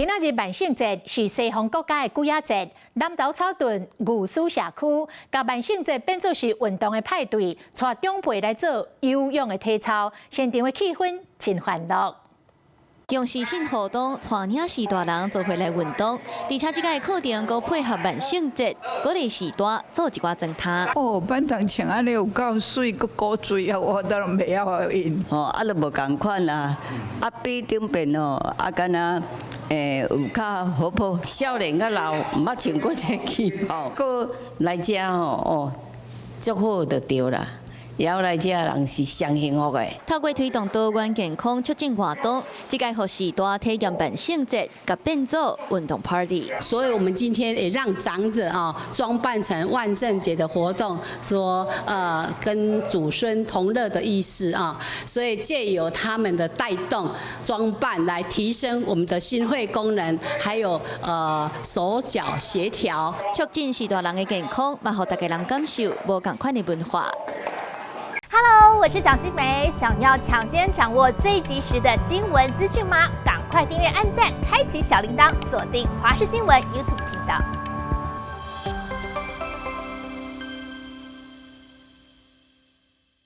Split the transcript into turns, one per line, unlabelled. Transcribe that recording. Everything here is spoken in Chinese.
今仔日万圣节是西方国家的鬼仔节，南投草屯牛屎社区，甲万圣节变作是运动的派对，带长辈来做有氧的体操，现场的气氛真欢乐。
用时性活动，带领时大人做回来运动，而且这个课程佮配合万圣节，鼓励时大做一寡装塔。
哦，板凳穿安尼有够水，佮古锥啊，我当然袂晓用。
哦，啊，就无共款啦，啊比顶边哦，啊敢若有较活泼。
少年甲老毋捌穿过这旗袍，佮来遮哦，足好就对啦。也有来遮人是上幸福的。
透过推动多元健康促进活动，这个互时大体验万圣节，甲变做运动 party。
所以我们今天也让长者装扮成万圣节的活动，说跟祖孙同乐的意思啊。所以借由他们的带动装扮，来提升我们的心肺功能，还有手脚协调，
促进时大人的健康，嘛，互大家人感受无共款的文化。
Hello， 我是蒋欣梅。想要抢先掌握最及时的新闻资讯吗？赶快订阅、按赞、开启小铃铛，锁定华视新闻 YouTube 频道。